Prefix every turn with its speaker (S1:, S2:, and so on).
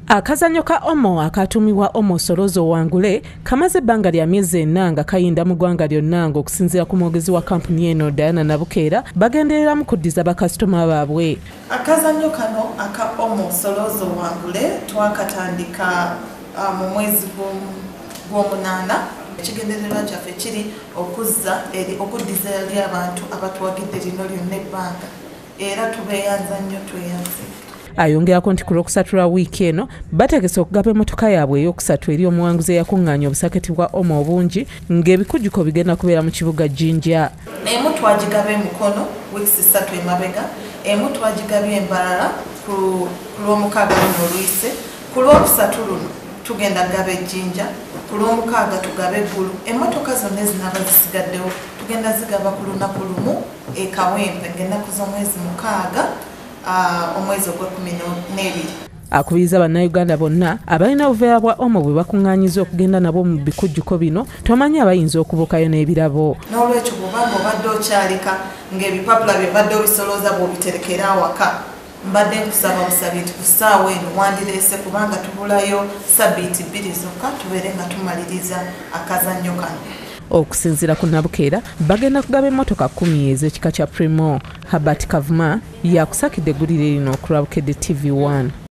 S1: Akazannyo ka Omo akatuumibwa Omo Solooza Owangule kamaze ebbanga lya myezi 4 nga kayinda mu ggwanga lyonna ng'okusinziira ku mwogezi wa kampuni eno Diana Nabukeera bagendereramu kuddiza bakasitoma baabwe.
S2: Akazannyo kano aka Omo Solooza Owangule twakatandika mu mwezi gw'omunaana. Ekigendererwa kyaffe kiri okuddiza eri abantu abatuwagidde lino lyonna ebbanga era tubeeyanza nnyo tweyanze.
S1: Ayongerako nti ku lwokusatu lwa wiiki eno bategese okugaba emmotoka yaabwe eyookusatu eri omuwanguzi eyakuŋŋaanya obusaketi bwa Omo obungi ng'ebikujjuko bigenda kubeera mu kibuga Jinja.
S2: Emu twagigaba emukono wiiki 3 emabega, emu twagigabye embalala ku lw'omukaaga luno oluyise, ku lwokusatu luno tugenda kugaba ejjinja, ku lw'omukaaga tugabe eggulu. Emmotoka zonna ezinaaba zisigaddewo tugenda zigaba ku lunaku lumu ekawempe ng'ennaku z'omwezi mukaaga omwezi ogw'12.
S1: Akubiriza bannayuganda bonna abalina obuveera bwa Omo bwe bakuŋŋaanyiza okugenda nabo mu bikujjuko bino tomanyi abayinza okubuukayo n'ebirabo.
S2: N'olwekyo bw'obanga obadde okyalika ng'ebipapula bye badde obisolooza bw'obiterekera awaka, mbadde nkusaba busabi nti ku ssaawa eno wandireese kubanga tubulayo sabbiiti 2 zokka tubeere nga tumaliriza akazannyo kano.
S1: Okusinziira ku Nabukeera bagenda kugaba emmotoka 10 ez'ekika kya Primo. Habert Kavuma yakusakidde eggulire lino ku lwa Bukedde TV1.